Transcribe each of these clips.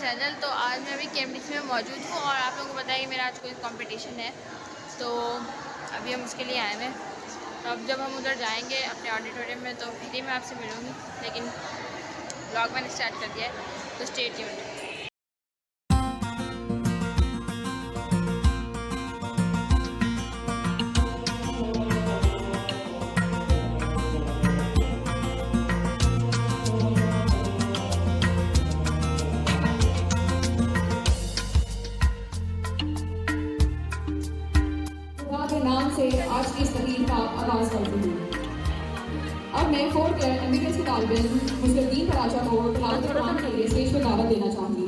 Channel. तो आज मैं अभी KMTC में मौजूद हूँ और आप लोगों को बताया कि मेरा आज कोई कंपटीशन है, तो अभी हम उसके लिए आए हैं। तो अब जब हम उधर जाएंगे अपने ऑडिटोरियम में तो फिर ही मैं आपसे मिलूँगी, लेकिन ब्लॉग मैंने स्टार्ट कर दिया है, तो स्टे ट्यून्ड। के नाम से आज की इस तकरीर का आगाज करती हूँ। अब मैं 4th ईयर MBBS के तालिब इल्म मुस्लिम फराजा को तिलावत कुरान के लिए स्टेज पर दावत देना चाहूँगी।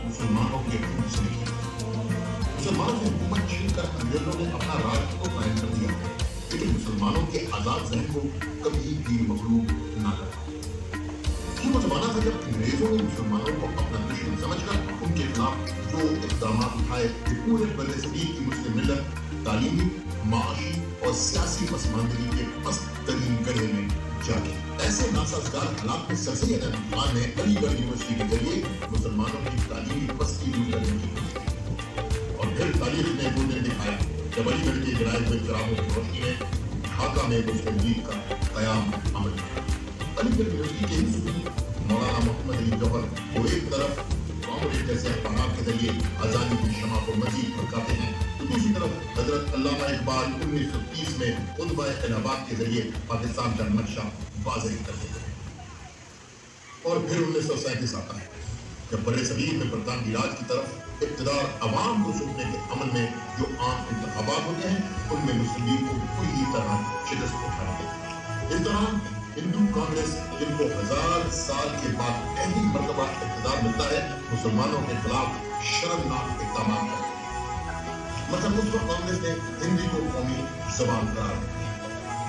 मुसलमानों के मुसलमानों से हुकूमत छीन कर अंग्रेजों ने अपना राज को कायम कर दिया, लेकिन मुसलमानों के आजाद जहन को कभी भी मखलूक न लगा। ये वो जमाना था जब अंग्रेजों ने मुसलमानों को अपना दुश्मन समझकर उनके खिलाफ जो इक़दाम उठाए कि पूरे बरसगीर की मुस्लिम मिल्लत तालीमी, माशी और सियासी पसमानदगी के पस्त तरीन गड्ढे में जाके ऐसे नासाजगार हालात में सर सैयद अहमद खान ने अलीगढ़ यूनिवर्सिटी के जरिए मुसलमानों की तालीमी पस्ती दूर करने की और फिर तारीख ने वो दिन दिखाया जब अलीगढ़ के गिराए हुए चरागों की रोशनी में ढाका में मुस्लिम लीग का कयाम अमल किया। अलीगढ़ यूनिवर्सिटी के ही मौलाना मोहम्मद अली जौहर वो एक तरफ कांग्रेस जैसे अखबार के जरिए आजादी की शमा को मजीद भड़काते हैं, तो दूसरी तरफ हजरत अल्लामा इकबाल 1930 में खुतबा इलाहाबाद के जरिए पाकिस्तान का नक्शा वाज़ेह कर देते हैं। और फिर 1937 आता है जब बड़े सगीर में बरतानवी राज की तरफ इक़्तिदार अवाम को सौंपने के अमल में जो आम इंतखाबात होते हैं उनमें मुस्लिम लीग को पूरी तरह शिकस्त उठाई गई। इस दौरान हिंदू कांग्रेस जिनको 1000 साल के बाद पहली मर्तबा इक़्तिदार मिलता है, मुसलमानों के खिलाफ शर्मनाक इक़दाम करती है। मतलब उस वक्त कांग्रेस ने हिंदी को कौमी ज़बान करार दिया,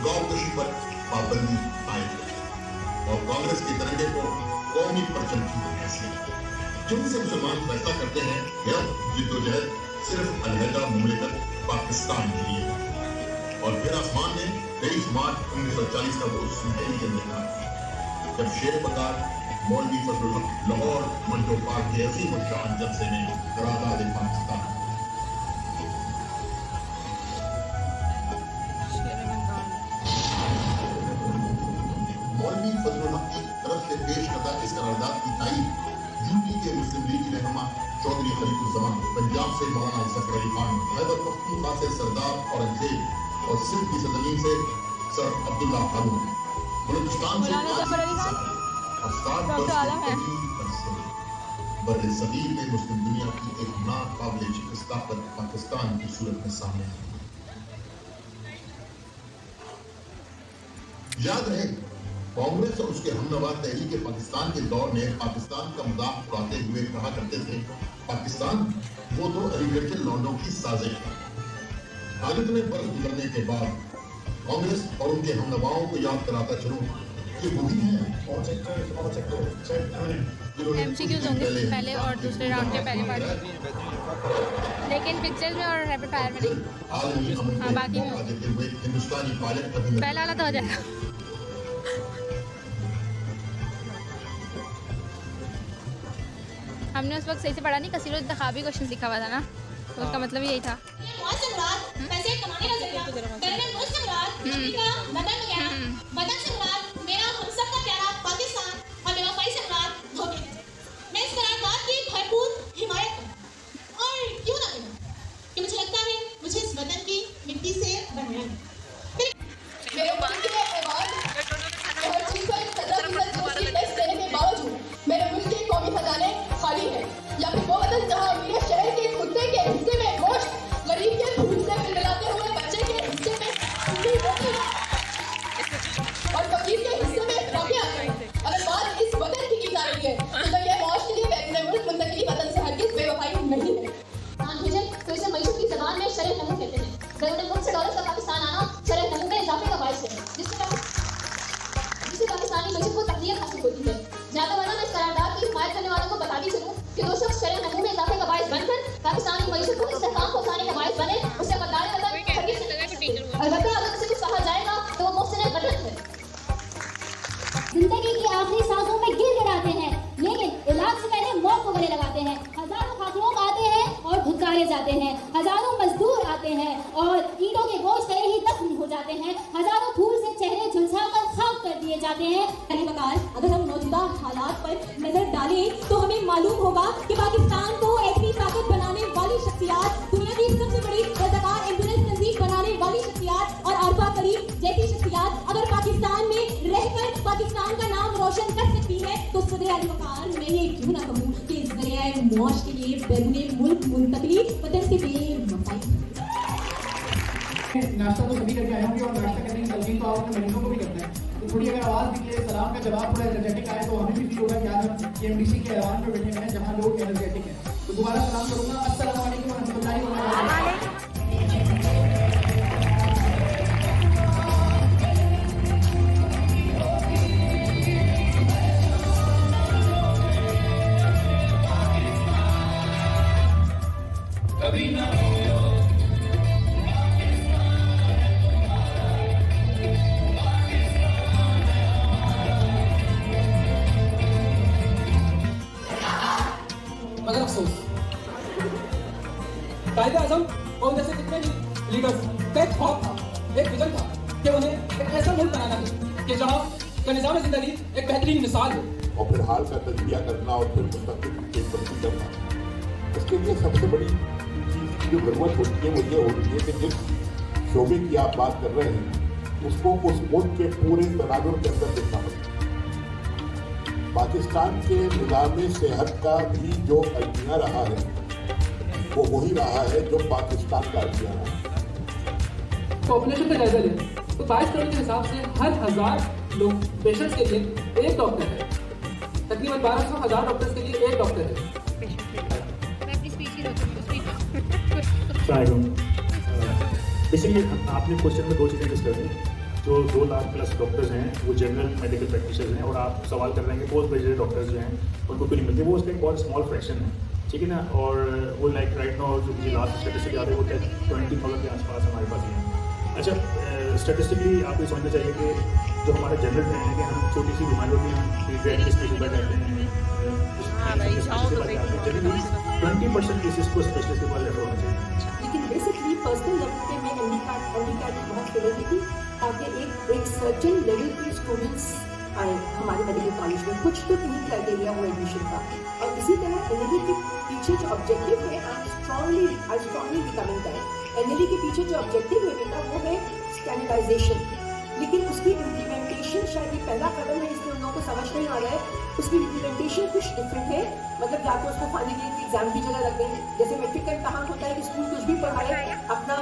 गाँव कशी पर पाबंदी आयद की और कांग्रेस के तिरंगे को कौमी परचम की हैसियत दी, जिनसे मुसलमान फैसला करते हैं कि अब जिद्दोजहद सिर्फ अलहदा मुमलिकत पाकिस्तान के लिए है। और फिर आसमान ने 23 मार्च 1940 का वो सुनहरी दिन देखा जब शेर बकार मौलवी फजलुल हक लाहौर मंटो पार्क के अजीम शान जलसे में करारदाद पाकिस्तान मौलवी फजलुल हक की तरफ से पेश करदा इस करारदाद की तारीफ यूपी के मुस्लिम लीग के रहनुमा चौधरी खलीफुज़्ज़मान, पंजाब से मौलाना ज़फ़र अली खान, खैबर पख्तूनख्वा से सरदार औरंगजेब और सिंध की सदनी से सर अब्दुल्ला हारून, बलूचिस्तान से बरसगीर में मुस्लिम दुनिया की एक नाकाबिल शिकस्त ताकत पाकिस्तान की सूरत में सामने आई। याद रहे कांग्रेस और उसके हमनवा तहरीक पाकिस्तान के दौर में पाकिस्तान का मजाक उड़ाते हुए कहा करते थे, पाकिस्तान वो तो अलीगढ़ के लौंडों की साजिश है। हालत में बर्फ गुजरने के बाद कांग्रेस और उनके हमनवाओं को याद कराता चलूं कि वही है MCQs होंगे पहले और दूसरे राउंड के पहले पार्ट, लेकिन पिक्चर्स में और रैपिड फायर में नहीं। हाँ, बाकी में हिंदुस्तानी पायलट पहला वाला तो हो जाएगा। हमने उस वक्त सही से पढ़ा नहीं, कसीरो इंतखाबी क्वेश्चन लिखा हुआ था ना, तो उसका मतलब यही था। हिमायत और क्यों ना कि मुझे लगता है मुझे इस वतन की गले लगाते हैं, हजारों खातून आते हैं और धुतकारे जाते हैं, हजारों मजदूर आते हैं और ईंटों के बोझ तले ही दफन हो जाते हैं, हजारों फूल से चेहरे झुलसाकर खाक कर दिए जाते हैं। अगर हम मौजूदा हालात पर नजर डालें तो हमें मालूम होगा कि पाकिस्तान को ऐसी ताकत बनाने वाली शख्सियात, दुनिया की सबसे बड़ी रज़ाकार एम्बुलेंस तंजीम बनाने वाली शख्सियात और आरफा करीम जैसी शख्सियात अगर पाकिस्तान में रहकर पाकिस्तान का नाम रोशन कर सकती है तो सदर अली वकार मैं ये क्यों ना कहूँ कि ज़रिए मौश के लिए बैरूने मुल्क मुंतकली वतन से बेमफ़ाई। नाश्ता तो सभी करके आए होंगे और नाश्ता करने की तलकीन तो आप अपने मरीजों को भी करते हैं, तो थोड़ी अगर आवाज़ निकले, सलाम का जवाब थोड़ा एनर्जेटिक आए तो हमें भी फील होगा कि आज हम केएमडीसी के ऐवान पर बैठे हुए हैं जहाँ लोग एनर्जेटिक हैं। तो दोबारा सलाम करूँगा, अस्सलाम वालेकुम रहमतुल्लाहि व बरकातहू। मगर अफसोस कायदे आजम और जैसे कितने भी लीडर्स का एक ख्वाब था, एक विजन था कि उन्हें एक ऐसा मुल्क बनाना है कि जहाँ का निज़ाम ज़िंदगी एक बेहतरीन मिसाल हो और फिर हाल का तजजिया करना और फिर मुस्तक़बिल की तरक्की करना, इसके लिए सबसे बड़ी चीज़ की जो ज़रूरत होती है वो ये होती है कि जिस शोबे की आप बात कर रहे हैं उसको उस मुल्क के पूरे तनाजुर के अंदर देखना पड़ेगा। पाकिस्तान के निज़ाम सेहत का भी जो अलमिया रहा है वो वही रहा है जो पाकिस्तान का अलमिया रहा है। पॉपुलेशन का जायजा लें तो 22 करोड़ के हिसाब से हर 1000 लोग पेशेंट्स के लिए एक डॉक्टर है, तकरीबन 1200 डॉक्टर्स के लिए एक डॉक्टर है। बेसिकली आपने क्वेश्चन में दो चीज़ें डिस्कस की, जो 2 लाख प्लस डॉक्टर्स हैं वो जनरल मेडिकल प्रैक्टिशनर्स हैं, और आप सवाल कर रहे हैं कि पोस्ट ग्रेजुएट डॉक्टर्स जो हैं उनको क्यों नहीं मिलते। वो उसका एक बहुत स्मॉल फ्रैक्शन है, ठीक है ना। और वो लाइक राइट नाउ जो मुझे लास्ट स्टेटिस्टिक याद है वो 20,000 के आसपास हमारे पास ही है। अच्छा, स्टेटिस्टिकली आपको समझना चाहिए कि जो हमारा जनरल ट्रेन है कि हम छोटी सी बीमारी होती है हम ट्रेन स्पेशल बैठ जाते हैं, जनरली 20% केसेस को स्पेशलिस्ट के पास रेफर होना चाहिए। लेकिन बेसिकली पर्सनल लेवल पे मैं एमडी की बहुत फिक्र की थी ताकि एक सर्टेन लेवल के स्टूडेंट्स आए हमारे मेडिकल कॉलेज में, कुछ तो नहीं क्राइटेरिया हो एडमिशन का। और इसी तरह एनएलई के पीछे जो ऑब्जेक्टिव है I strongly becoming that. NLE के पीछे जो ऑब्जेक्टिव है बेटा वो है स्टैंडर्डाइजेशन, लेकिन उसकी इम्प्लीमेंटेशन शायद ये पहला कदम है, इसलिए उन लोगों को समझ नहीं आ रहा है। उसकी इम्प्लीमेंटेशन कुछ डिफरेंट है, मतलब या तो उसको फाइनल ईयर की एग्जाम की जगह रख दें, जैसे मैट्रिक का इम्तहान होता है कि स्कूल कुछ भी पढ़ाए, अपना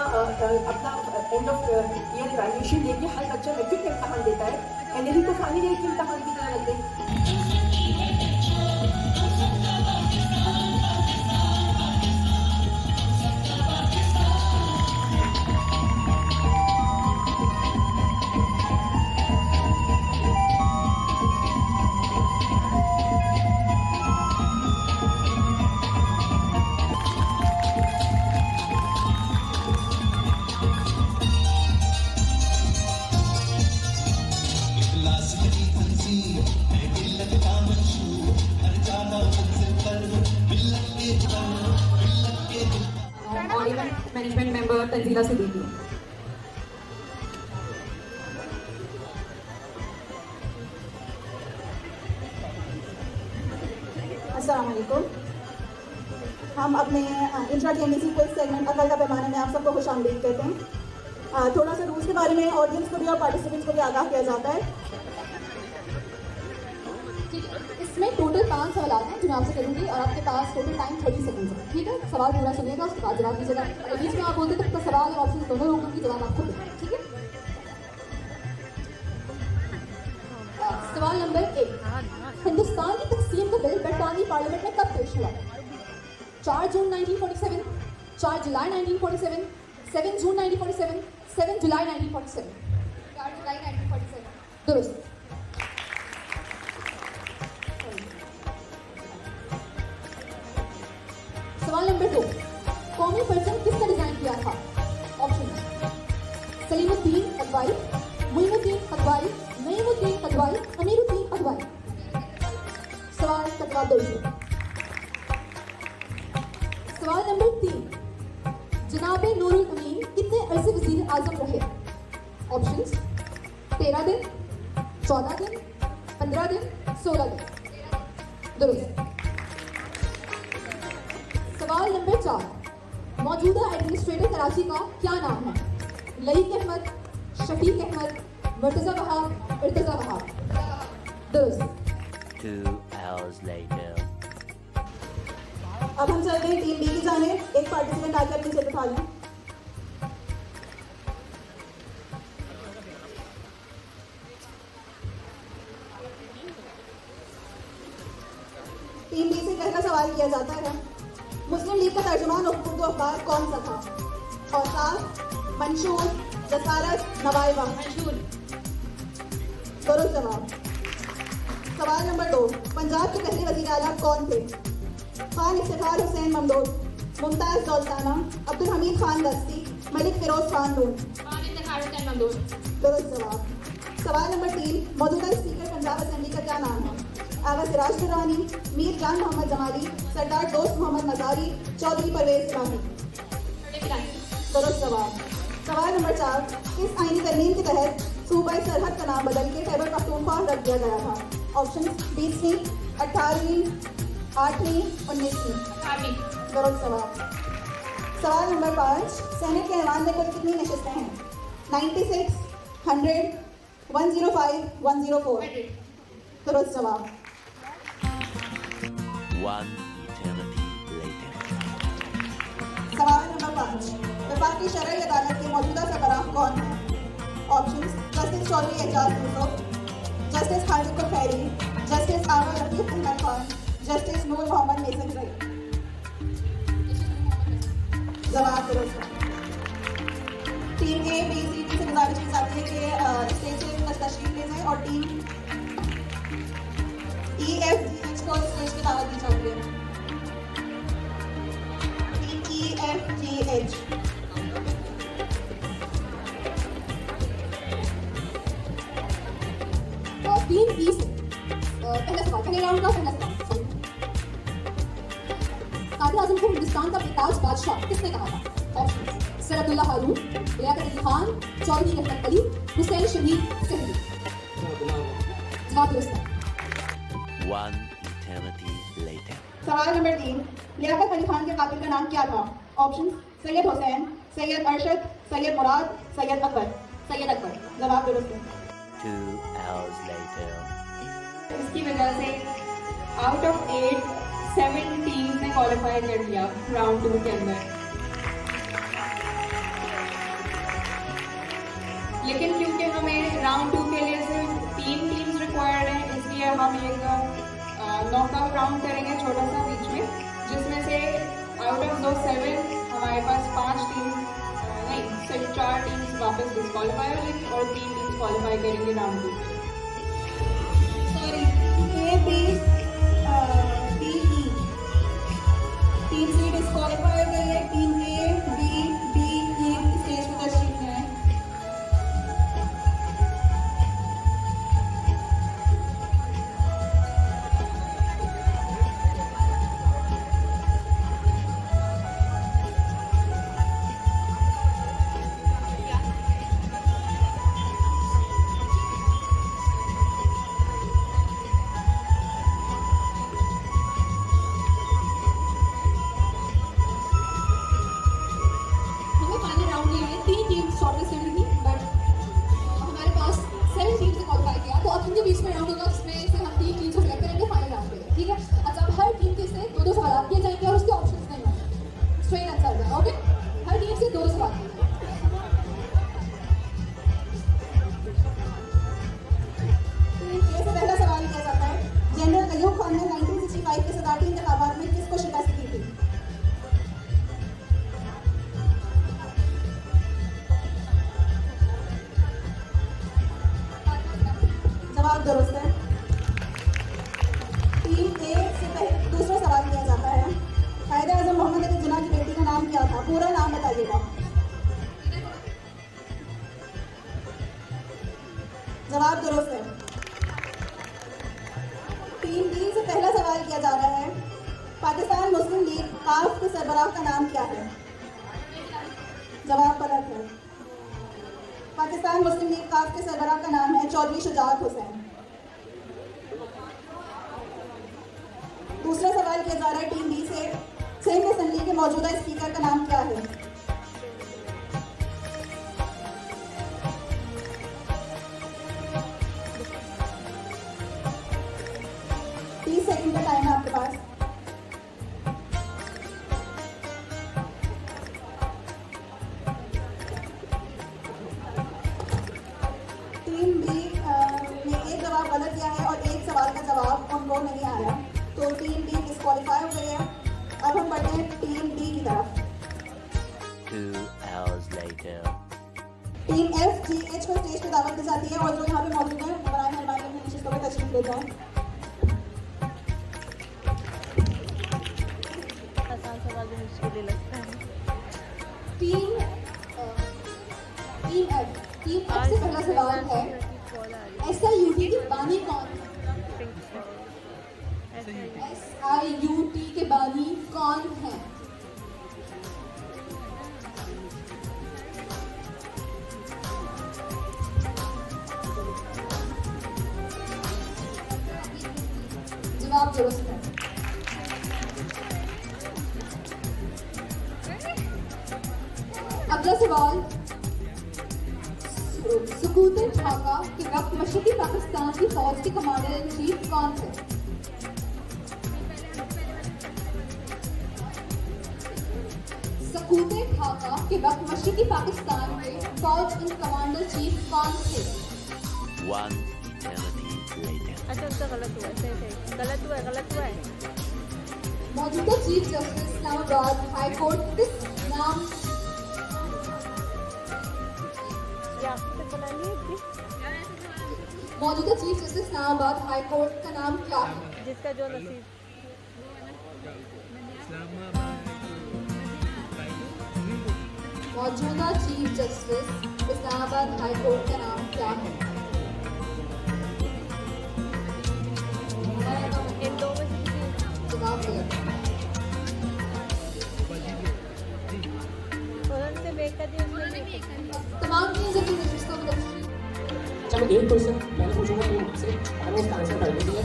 एंड ऑफ ईयर इवैल्यूएशन लेके हर बच्चा मैट्रिक का इम्तहान देता है, एनएलई को फाइनल ईयर के इम्तहान की जगह रख दें। और event management member Tanzila Siddiqui. अस्सलाम वालेकुम। हम अपने इंट्रा केएमडीसी को इस सेगमेंट अव्वल का पैमाने में आप सबको खुशामदीद कहते हैं। थोड़ा सा रूल्स के बारे में ऑडियंस को भी और पार्टिसिपेंट्स को भी आगाह किया जाता है। इसमें टोटल 5 सवाल हैं जो मैं आपसे करूँगी और आपके पास टोटल टाइम 30 सेकंड है, ठीक है। सवाल पूरा सुनिएगा, उसके बाद जवाब दीजिएगा। अगर बीच में आप बोलते तो आपका सवाल और ऑप्शन दोनों लोगों की जवाब आपको देना है, ठीक है। सवाल नंबर 1, हिंदुस्तान की तकसीम का बिल ब्रिटानी पार्लियामेंट में कब पेश हुआ? 4 जून 1947, 4 जुलाई 1947, 7 जून 1947, 7 जुलाई 1947। 4 जुलाई 1947 दुरुस्त। सवाल नंबर 2, कौमी परचम किसने डिजाइन किया था? ऑप्शन: सलीमुद्दीन अदवाई, मुइनुद्दीन अदवाई, नईमुद्दीन अदवाई, अमीरुद्दीन अदवाई। सवाल का जवाब दो। सवाल नंबर 3, जनाब नूरुल अमीन कितने अरसे वजीर आजम रहे? ऑप्शंस 13 दिन, 14 दिन, 15 दिन, 16 दिन। दुरुस्त। सवाल नंबर 4, मौजूदा एडमिनिस्ट्रेटर कराची का क्या नाम है? लईक अहमद, शफीक अहमद, मुर्तजा वहाब, इर्तजा वहाब। दुरुस्त। 2 hours later. अब हम चल रहे हैं टीम बी की जाने। एक पार्टिसिपेंट आकर अपनी जगह उठा लें। टीम बी से पहला सवाल किया जाता है, मुस्लिम लीग का तर्जुमान उर्दू अखबार कौन सा था? औसाफ, मंशूर, जसारत, नवाइबा। मंशूर। दुरुस्त जवाब। सवाल नंबर 2, पंजाब के पहले वज़ीर आला कौन थे? खान इफ्तिखार हुसैन ममदूद, मुमताज़ दौलताना, अब्दुल हमीद खान दस्ती, मलिक फिरोज खान नून। खान इफ्तिखार हुसैन ममदूद। दुरुस्त जवाब। सवाल नंबर 3, मौजूदा स्पीकर पंजाब असेंबली का क्या नाम है? आगा सिराज दुरानी, मीर जान मोहम्मद जमाली, सरदार दोस्त मोहम्मद मजारी, चौधरी परवेज इलाही। दुरुस्त जवाब। सवाल नंबर 4, किस आईनी तरमीम के तहत सूबाई सरहद का नाम बदल के खैबर पख्तूनख्वा रख दिया गया था? ऑप्शन 20वीं, 18वीं, 8वीं, 19वीं। दुरुस्त जवाब। सवाल नंबर 5, सेनेट के ऐवान में कुल कितनी नशिस्तें हैं? 96, 100, 105, 104। दुरुस्त जवाब। 1 eternity later. सवाल नंबर 5, वफाकी शरई अदालत के मौजूदा सरबराह कौन है? Options justice Chaudhry Ejaz Yusuf, justice Khalid Khairi, justice Agha Latif Ahmed Khan, justice Noor Mohammad नेसन रई। जवाब दुरुस्त है। Team A B C D से गुजारिश की जाती है कि स्टेज से तशरीफ ले जाएं और team E F G H को स्टेज पे दावत दी जाती है। Team E F G H. Team B से पहला सवाल, पहले राउंड का पहला सवाल। कादिर आजम को हिंदुस्तान का बेताज बादशाह किसने कहा था? ऑप्शन सर अब्दुल्ला हारून, लियाकत अली खान, चौधरी रहमत अली, हुसैन शहीद सहनी। जवाब दुरुस्त है। 1 eternity later. सवाल नंबर 3, लियाकत अली खान के कातिल का नाम क्या था? ऑप्शन सैयद हुसैन, सैयद अरशद, सैयद मुराद, सैयद अकबर। सैयद अकबर। जवाब दुरुस्त है। 2 hours later. इसकी वजह से आउट ऑफ 8 7 टीम्स ने क्वालिफाई कर लिया राउंड 2 के अंदर। लेकिन क्योंकि हमें राउंड 2 के लिए सिर्फ 3 टीम्स रिक्वायर्ड हैं, इसलिए हम एक नॉकआउट राउंड करेंगे छोटा सा बीच में, जिसमें से आउट ऑफ दो 7 हमारे पास 5 टीम्स नहीं सिर्फ 4 टीम्स वापस डिस्क्वालीफाई होगी और 3 टीम्स क्वालिफाई करेंगे राउंड 2 के। Sorry, A B D E. Team C disqualify हो गई है। Team A B D E stage पर तशरीफ ले आए। काफ के सरबराह का नाम क्या है? जवाब गलत है। पाकिस्तान मुस्लिम लीग काफ के सरबराह का नाम है चौधरी शुजात हुसैन। दूसरा सवाल किया जा रहा है टीम बी से, सिंध असेंबली के मौजूदा स्पीकर का नाम क्या है? सेकंड का टाइम है आपके पास। टीम बी ने एक जवाब गलत दिया है और एक सवाल का जवाब उनको नहीं आया, तो टीम बी डिस्क्वालीफाई हो गई है। अब हम बढ़ते हैं टीम डी की तरफ। 2 hours later. Team F G H को स्टेज पे दावत दी जाती है और जो यहाँ पे मौजूद है बराए मेहरबानी अपनी नशिस्तों पर तशरीफ ले जाएं। टीम एफ से पहला सवाल है, SIUT के बानी कौन है? SIUT के बानी कौन है? जवाब दुरुस्त है। अगला सवाल, सकूत ढाका के वक्त मशरकी पाकिस्तान की फौज के कमांडर इन चीफ कौन थे? सकूत ढाका के वक्त मशरकी पाकिस्तान के फौज इन कमांडर चीफ कौन थे? 1 eternity later. अच्छा उसका गलत हुआ, सही गलत हुआ है। मौजूदा chief justice Islamabad high court किस नाम मौजूदा chief justice Islamabad high court का नाम क्या है? जिसका जो नसीब। मौजूदा chief justice Islamabad high court का नाम क्या है? इन दो में से किसी जवाब गलत। से मेक कर दिया। तमाम चीज़ अपनी नशिस्तों पर तशरीफ। अच्छा, मैं एक क्वेश्चन पहले पूछूंगा टीम से, अगर उसका आंसर कर देती है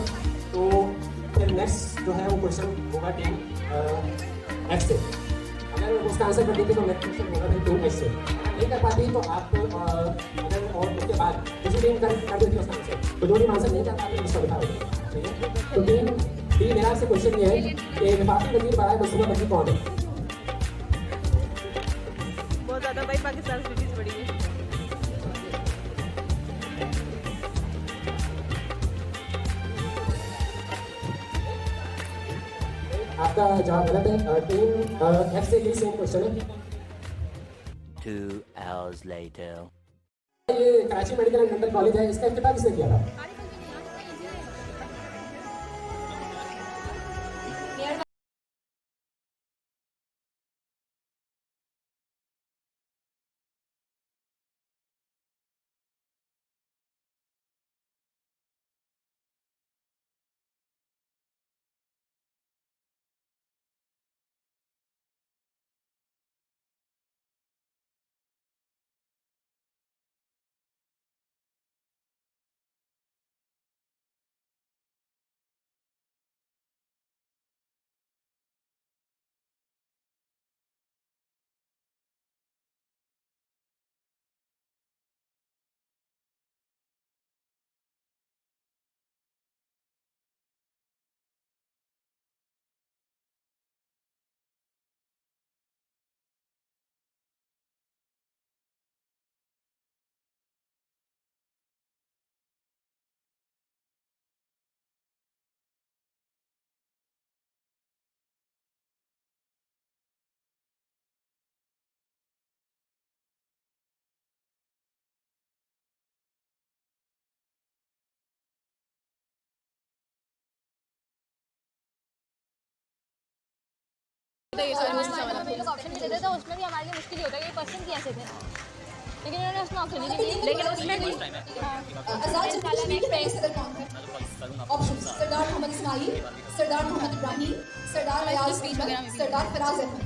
तो फिर नेक्स्ट जो है वो क्वेश्चन होगा टीम एफ से। अगर उसका आंसर कर देती तो नेक्स्ट क्वेश्चन होगा फिर टीम एच से। नहीं कर पाती तो आप अगर और उसके बाद किसी टीम कर देती उसका आंसर, तो जो टीम आंसर नहीं कर पाती उसका बता देती। ठीक है, तो टीम डी मेरा आपसे क्वेश्चन ये है कि वफाकी वजीर बराए मनसूबा बंदी कौन है? बहुत ज़्यादा भाई पाकिस्तान से चीज़ बड़ी है। आपका जवाब गलत है। टीम एफ से ये सेम क्वेश्चन है। 2 hours later. ये Karachi medical and dental college है, इसका इफ्तिताह किसने किया था? ऑप्शन नहीं देते तो उसमें भी हमारे लिए मुश्किल ही होता है कि क्वेश्चन कैसे थे। लेकिन उन्होंने उसमें ऑप्शन नहीं दी, लेकिन उसमें भी आजाद जब कश्मीर के पहले सदर कौन थे? ऑप्शन: सरदार मोहम्मद इस्माइल, सरदार मोहम्मद इब्राहिम, सरदार रियाज, सरदार फराज अहमद।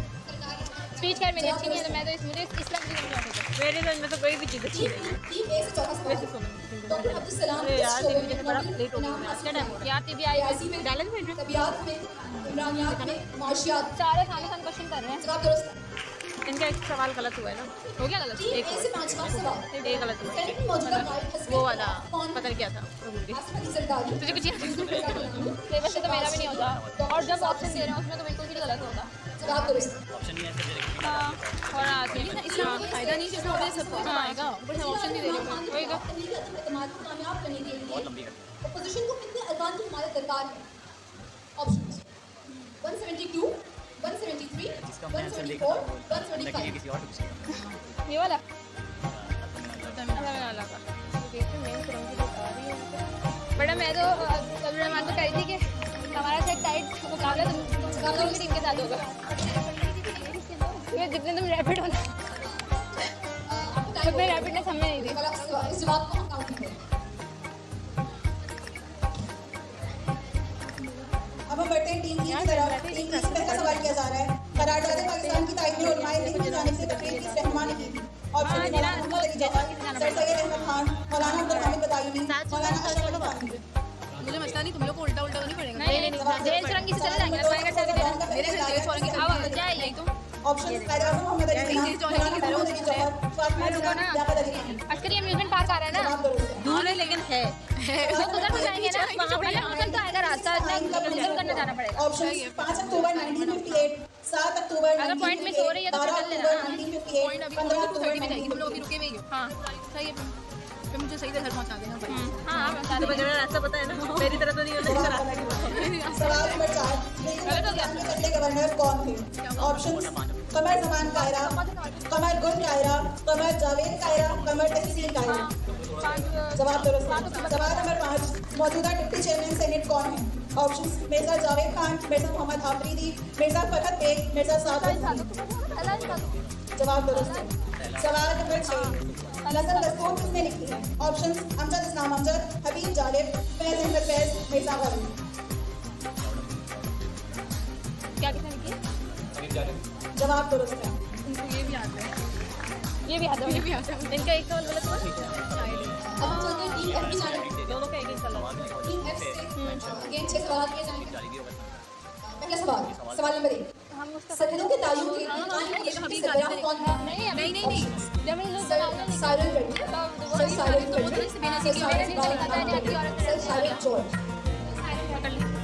स्पीच कर मेरी अच्छी नहीं है, तो मैं तो मुझे इस्लाम की समझ आती है। मेरी तो इनमें तो कोई भी चीज़ अच्छी नहीं है। टीम ए से चौथा सवाल। डॉक्टर अब्दुल सलाम किस शोबे में नोबेल इनाम हासिल किया? यार टीवी आई रियाजी में, तबियात में, इमरानियात में, माशियात। सारे खाने क्वेश्चन कर रहे हैं। जवाब दुरुस्त है। इनका एक सवाल गलत हुआ है ना, हो गया गलत? टीम ए से पांचवा सवाल। एक गलत हुआ है, सेनेट में मौजूदा नायब हस्बैंड वो वाला कौन? पता क्या था, आसिफ अली जरदारी। तुझे कुछ वैसे तो मेरा भी नहीं होता, और जब ऑप्शन दे रहे हैं उसमें तो बिल्कुल भी गलत होता। जवाब दुरुस्त है। हाँ, और आगे इसमें फायदा नहीं, जिसमें मुझे सब कुछ आएगा, ऊपर से ऑप्शन भी दे रहे हैं। वही तो एतमाद को कामयाब करने के लिए अपोजिशन को कितने अरकान की हमारे दरकार है? ऑप्शंस: 172, 173, 174, 175। ये वाला बड़ा मैं तो अब्दुलरहमान को कही थी कि हमारा से टाइट मुकाबला तुम टीम के साथ होगा, जितने तुम रैपिड होना उतने रैपिडनेस हमें नहीं दी। इस जवाब को हम काउंट करें। अब हम बढ़ते हैं टीम की तरफ। टीम की पहला सवाल किया जा रहा है, करारदाद पाकिस्तान की तारीख में उलमाए हिंद की जानिब से तकरीर किस रहनुमा ने की थी? ऑप्शन: मौलाना मोहम्मद अली जौहर, सर सैयद अहमद खान, मौलाना अब्दुल हामिद बदायूनी, मौलाना अशरफ अली थानवी। मुझे मसला नहीं, तुम लोग को उल्टा उल्टा नहीं पड़ेगा। नहीं जेल सुरंगी से चले जाएंगे, मेरे घर जेल सुरंगी आओ क्या है यही तुम। ऑप्शन: कायद-ए-आज़म मोहम्मद अली जिन्ना, मौलाना मोहम्मद अली जौहर, फातिमा जिन्ना, लियाकत अली खान। अस्करी अम्यूजमेंट पार्क आ रहा है ना, जवाब दुरुस्त है। दूर है लेकिन है तो उधर तो जाएंगे ना, वहाँ पर उधर तो आएगा रास्ता, इतना गुजर करना जाना पड़ेगा। ऑप्शन: 5 अक्टूबर 1958, 7 अक्टूबर अगर पॉइंट में सो रही है तो 12 चल लेना। अक्टूबर 1958, 15 अक्टूबर 1958। तुम लोग अभी रुके हुए हो। हाँ सही है, तो मुझे सही से घर पहुँचा देना भाई। हाँ रास्ता पता है ना, मेरी तरह तो नहीं होता। सवाल नंबर 4, पहले गवर्नर कौन थे? ऑप्शन: कमर जमान कायरा, कमर गुल कायरा, कमर जावेद कायरा, कमर तहसीन कायरा। जवाब दुरुस्त है। सवाल नंबर 5, मौजूदा डिप्टी चेयरमैन सेनेट कौन है? ऑप्शन: मिर्जा जावेद खान, मिर्जा मोहम्मद आफरीदी, मिर्जा फरहत बेग, मिर्जा साद अहमद। जवाब दुरुस्त है। सवाल नंबर 6, नज़र दस्तूर किसने लिखी है? ऑप्शन: अमजद इस्लाम अमजद, हबीब जालिब, फैज अहमद फैज, मिर्जा गनी। क्या किसने लिखी? जवाब दुरुस्त है। ये भी आता है, ये भी आता है, इनका एक सवाल गलत हुआ। अब हम चलते हैं टीम एफ की जानिब। दोनों का एक गलत। टीम एफ से अगेन 6 सवाल किए जाएंगे। पहला सवाल, सवाल नंबर 1, सरहदों के तायुन के सरबराह कौन था? नहीं जब इन लोग siren Reddy, sir siren Reddy, sir siren Reddy, sir siren George.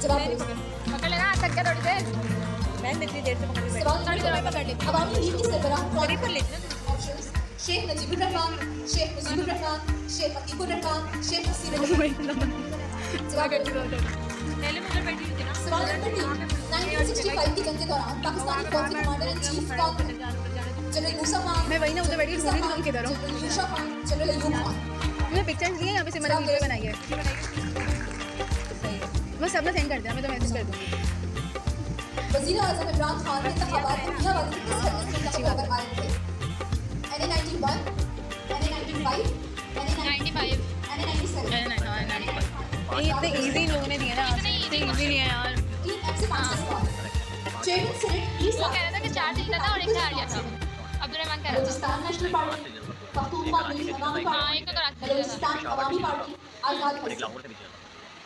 जवाब दुरुस्त है। पकड़ लेना, थक गया थोड़ी देर। मैं इतनी देर से पकड़ सवाल नंबर 2, अवामी लीग की सरबराह कौन है? ऑप्शंस: शेख नजीबुर रहमान, शेख मुजीबुर रहमान, शेख अतीकुर रहमान, शेख हसीन रहमान। जवाब पहले मुझे बैठी थी ना। सवाल नंबर 3, 1965 की जंग के दौरान पाकिस्तान के फौजी कमांडर इन चीफ कौन थे? जनरल मूसा खान। मैं वही ना उधर बैठी थी, तुम किधर हो? General Yusha Khan, general Ayub Khan. मैंने पिक्चर्स लिए, यहाँ पे सिमरन वीडियो बनाई है। मैं सब में सेंड कर दिया, मैं तो मैसेज कर दूँगी। वज़ीर आज़म इमरान खान के इंतखाबात में मियांवाली किस हदीस में मुंतखब होकर आए थे? NA 91, NA 95, NA 95, NA 97। ये इतने इजी लोगों ने दिए ना, इतने इजी नहीं है यार। टीम एफ से 5 सवाल। चेयरमैन सेनेट वो कह रहा था कि 4 जीता था और 1 हार गया था। अब्दुलरहमान कह रहा था। बलूचिस्तान नेशनल पार्टी, पख्तूनख्वा मिली अवामी हाँ, पार्टी, एक तो कराची में बलूचिस्तान अवामी पार्टी, आज़ाद हिंद।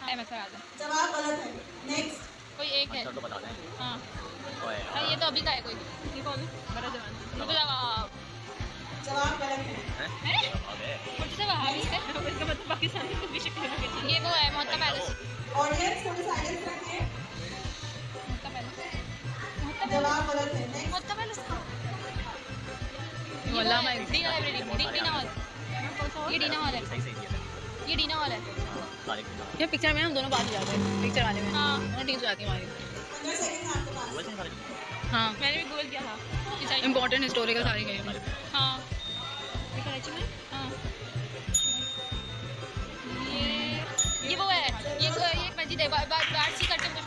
हाँ मैं सर जवाब गलत है। नेक्स्ट। कोई एक है। हाँ ये तो अभी का है कोई। ये कौन है? बड़ा जवान। रुको जवाब। जवाब गलत है। मुझसे वहाबी है। इसका मतलब पाकिस्तान की कुछ भी शक्ल नहीं है। ये वो है मोहत्ता पैलेस। ऑडियंस थोड़ी साइलेंस रखें। मोहत्ता पैलेस। जवाब गलत है। नेक्स्ट। मोहत्ता पैलेस। मोहल्ला में डीना लाइब्रेरी, डीना हॉल। ये डीना हॉल है। ये डीना हॉल है। ये पिक्चर में हम दोनों बात जाते हैं, पिक्चर वाले में। हाँ दोनों टीम्स जाती हैं हमारी। 15 सेकंड आपके पास। हाँ मैंने भी गूगल किया था। इम्पोर्टेंट हिस्टोरिकल सारी गई हैं। हाँ ये कराची में। हाँ ये वो है, ये एक मस्जिद है, वारसी करते हैं कुछ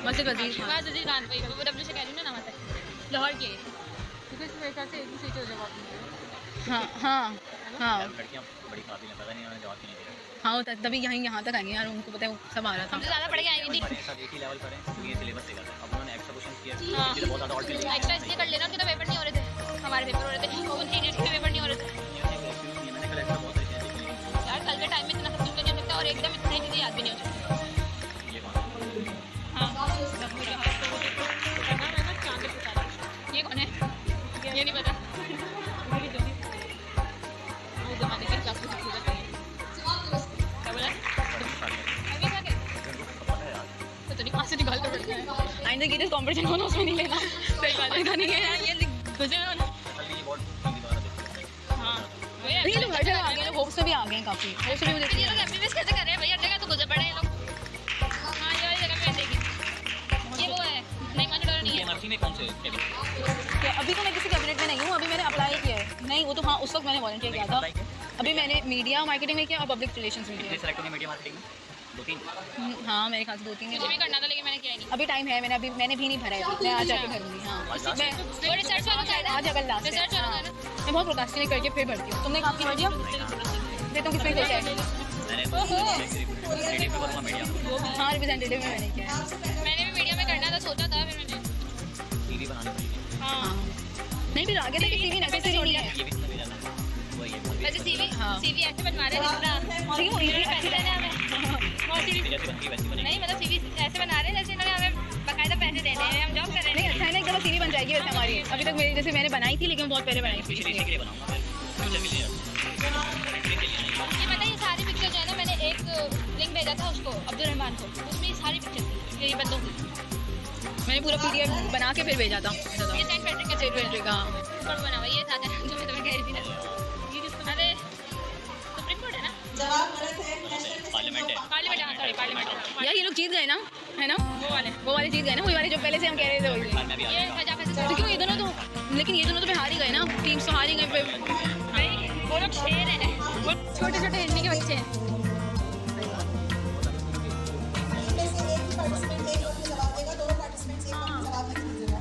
मस्जिद वजीर खान, वही डब्ल्यू से कह रही हूँ ना नाम है, लाहौर की है। हाँ हाँ हाँ लड़कियां बड़ी खाती हैं, पता नहीं उन्होंने जवाब क्यों नहीं दिया। हाँ तभी यहाँ तक आएंगे यार, उनको पता है सब आ रहा था। हमसे ज़्यादा पढ़ के आएंगी हमारे साथ एक ही लेवल पर है क्योंकि ये सिलेबस से करते हैं। अब उन्होंने एक्स्ट्रा क्वेश्चन किया हाँ। बहुत ज़्यादा और एक्स्ट्रा इसलिए कर लेना, उनके तो पेपर नहीं हो रहे थे, हमारे पेपर हो रहे थे, उन सीनियर्स के पेपर नहीं हो रहे थे मैंने कल एक्स्ट्रा बहुत सारी चीज़ें सीखी हैं। यार। कल के टाइम में इतना सब कुछ नहीं हो सकता और एकदम इतनी चीज़ें याद भी नहीं हो सकती। ये कौन हाँ ये कौन है, ये नहीं पता। ज़माने के हिसाब से क्या बोला तो नहीं, 5 से निकाल कर बैठना है। आइंदा की दिस कॉम्पिटिशन होना, उसमें नहीं लेना। सही बात है, नहीं है ये गुजरे हो ना। हाँ ये लोग हर जगह आ गए, लोग होप्स में भी आ गए हैं काफ़ी, होप्स में भी ये लोग एमबीबीएस कैसे कर रहे हैं भाई, हर जगह तो गुजर पड़े हैं लोग। हाँ ये वाली जगह पे देगी, ये वो है नहीं मानोडोरा नहीं है। एमआरसी में कौन से कैबिनेट? अभी तो मैं किसी कैबिनेट में नहीं हूँ, अभी मैंने अप्लाई किया है। नहीं वो तो हाँ उस वक्त मैंने वॉलंटियर किया था। अभी मैंने मीडिया मार्केटिंग में किया और पब्लिक रिलेशंस में किया। सेलेक्ट होंगे मीडिया मार्केटिंग में 2-3? हाँ मेरे ख्याल से 2-3 मुझे भी करना था लेकिन मैंने किया ही नहीं। अभी टाइम है, मैंने भी नहीं भरा है, मैं आज जाके भरूंगी। हाँ मैं वो रिसर्च वाला था ना, आज अगर लास्ट रिसर्च वाला था ना। मैं बहुत प्रोक्रास्टिनेट करके फिर भरती हूँ। तुमने काम की भर दिया? मैं तो किसमें सोचा है? हाँ रिप्रेजेंटेटिव में मैंने किया है। मैंने भी मीडिया में करना था, सोचा था फिर मैंने। सीवी बनानी पड़ेगी। हाँ नहीं फिर आगे तक सीवी नेसेसरी नहीं है। ये भी इसमें जाना है वही है। वैसे सीवी हाँ। सीवी ऐसे बनवा रहे हैं जितना ठीक है इन्होंने पैसे देने हमें और सीवी जैसे बनती है वैसी बनेगी। नहीं मतलब सीवी ऐसे बना रहे हैं जैसे इन्होंने हमें बकायदा पैसे देने हैं, हम जॉब कर रहे नहीं हैं। अच्छा है ना, एकदम सीवी बन जाएगी वैसे हमारी। अभी तक मेरी जैसे मैंने बनाई थी लेकिन बहुत पहले बनाई थी। इसी के लिए बनाऊंगा मैं फ्यूचर के लिए। ये पता है ये सारी पिक्चर जो है ना, मैंने एक लिंक भेजा था उसको अब्दुल रहमान को, उसमें ये सारी पिक्चर थी यही बंदों की। मैंने पूरा PDF बना के फिर भेजा था। ये सेंट पैट्रिक का सेंट पैट्रिक का बना हुआ ये था जो मैं तुम्हें कह रही थी ना। ये किस अरे सुप्रीम कोर्ट है ना, जवाब गलत है। पार्लियामेंट है। पार्लियामेंट। हाँ सॉरी पार्लियामेंट यार ये लोग जीत गए ना, है ना? वो वाले वो वाले जीत गए ना, वही वाले जो पहले से हम कह रहे थे वही। मैं भी आ ये जाऊंगा। सजा फैसला तो क्यों ये दोनों तो, लेकिन ये दोनों तो फिर हार ही गए ना, टीम्स तो हार ही गए फिर। भाई वो लोग शेर हैं, वो छोटे छोटे हिंदी के बच्चे हैं। इनमें से एक ही पार्टिसिपेंट एक वक्त में जवाब देगा, दोनों पार्टिसिपेंट्स एक वक्त में जवाब नहीं दीजिएगा।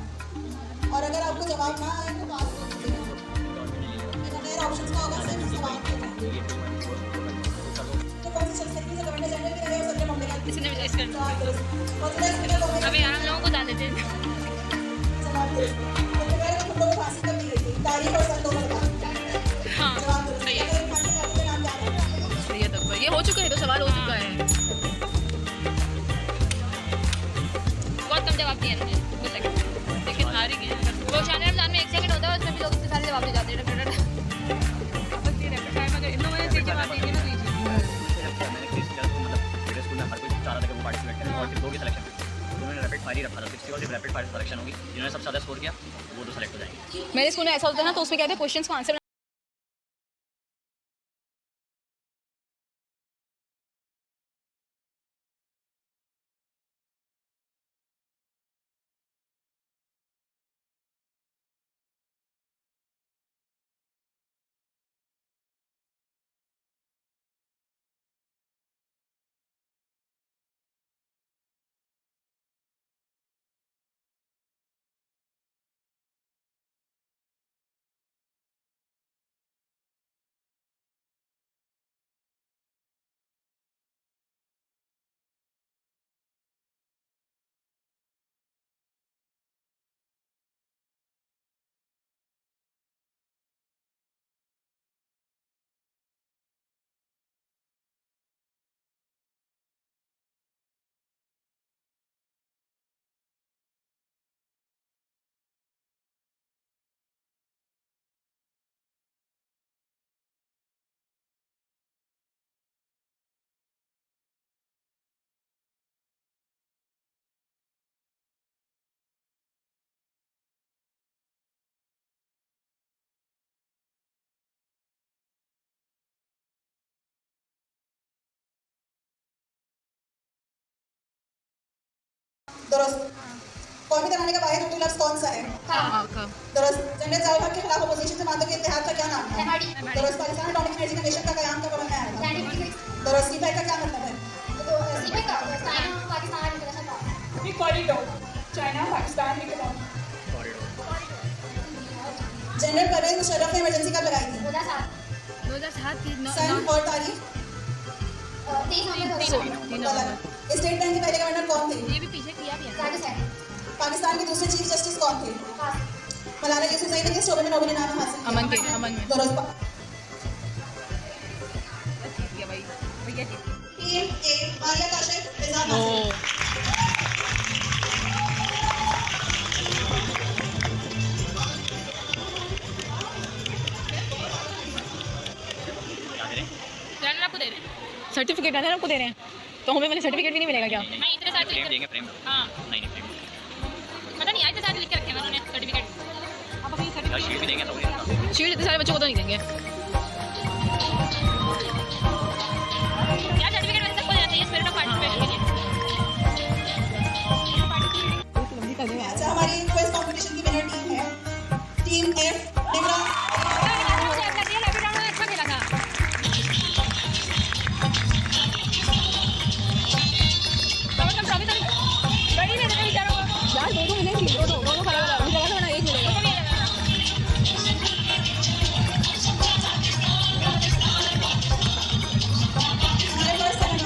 और अगर आपको जवाब ना आए तो पास नहीं दीजिएगा। अगर ऑप्शंस का होगा सिर्फ जवाब देना। तो कौन सी शख्सियत से गवर्नर जनरल भी रहे और सत्रह मामले का इसने इसका जवाब दो। और थोड़ा स्पीकर को अभी यार हम लोगों को डाल देते हैं। जवाब दो। तो पहले तुम लोगों को फांसी कब दी गई थी? तारीख और सन 2000। हाँ जवाब दो। सही है, अगर फांसी का आपका नाम क्या है? सही है तब ये हो चुका है, तो सवाल हो चुका है। बहुत कम जवाब दिए इन्होंने 2 सेकंड, लेकिन हार ही गए। वो शान रमजान में 1 सेकंड होता है, उसमें भी लोग इतने सारे जवाब दे जाते हैं। बस ये रैपिड फायर में इन लोगों ने सही जवाब दिए ना दीजिए। मैंने किस चीज़ को मतलब मेरे स्कूल में हर कोई चाह रहा था कि वो पार्टिसिपेट करे और सिर्फ 2 की सिलेक्शन हुई। उन्होंने रैपिड फायर ही रखा था, 60 और सिर्फ रैपिड फायर सिलेक्शन होगी। जिन्होंने सबसे ज़्यादा स्कोर किया वो 2 सेलेक्ट हो जाएंगे। मेरे स्कूल में ऐसा होता है ना, तो उसमें कहते हैं क्वेश्चंस का आंसर दुरुस्त। कौमी तराने का वाहिद उर्दू लफ्ज़ कौन सा है? दुरुस्त। जनरल ज़ियाउल हक के खिलाफ अपोजिशन जमातों के इत्तेहाद का क्या नाम है? दुरुस्त। पाकिस्तान एटॉमिक एनर्जी कमीशन का क़याम कब में आया था? दुरुस्त। सीपैक का क्या मतलब है? Corridor, China Pakistan economic. General Parvez Musharraf ने इमरजेंसी कब लगाई थी? 2007 की सन और तारीख? 23 गलत। स्टेट बैंक के पहले गवर्नर कौन थे? ये भी पीछे किया भी है। पाकिस्तान के दूसरे चीफ जस्टिस कौन थे? मलाला यूसुफजई ने किस शोबे में नोबेल इनाम हासिल किया? अमन में ठीक है भाई, भैया जी। टीम ए आलिया काशिफ, एजाज नासिर। जानना आपको दे रहे हैं। सर्टिफिकेट है ना आपको दे रहे हैं, तो हमें मैंने सर्टिफिकेट भी नहीं मिलेगा क्या? मैं इतने सारे फ्रेम देंगे फ्रेम। हाँ नहीं फ्रेम पता नहीं, आज तो सारे लिख के रखे हैं उन्होंने सर्टिफिकेट। आप अपनी यार शीट भी देंगे तो शीट इतने सारे बच्चों को तो नहीं देंगे। यार सर्टिफिकेट वैसे सबको देना चाहिए स्पिरिट ऑफ पार्टिसिपेशन के लिए। अच्छा, हमारी क्विज कंपटीशन की विनर टीम है टीम एफ। निगरान अच्छा खेला था। यार दोनों मिलेंगे, दोनों खड़ा खड़ा मुझे लगा था ना एक मिलेगा। हमारे फर्स्ट सेकंड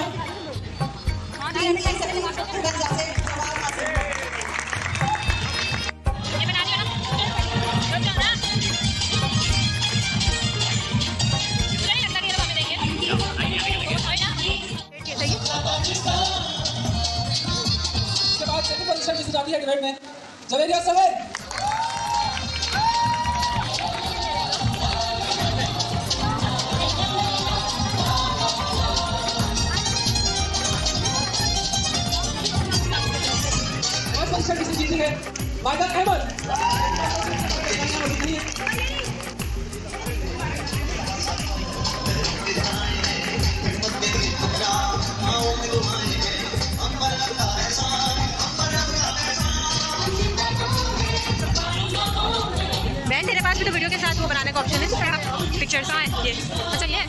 टीम ए सेकंड से जवाब हासिल। ये बना दिया ना, रुक जाओ ना। मुझे नहीं लगता कि ये लोग हमें देंगे। और ना उसके बाद सेकंड पोजीशन जिसे जाती है डिबेट में जवेरिया सवेर। फर्स्ट पोजीशन जिसे जीती है माइदा अहमद। बहन तेरे पास भी तो वीडियो के साथ वो बनाने का ऑप्शन है, पिक्चर्स। हाँ ये अच्छा ये है।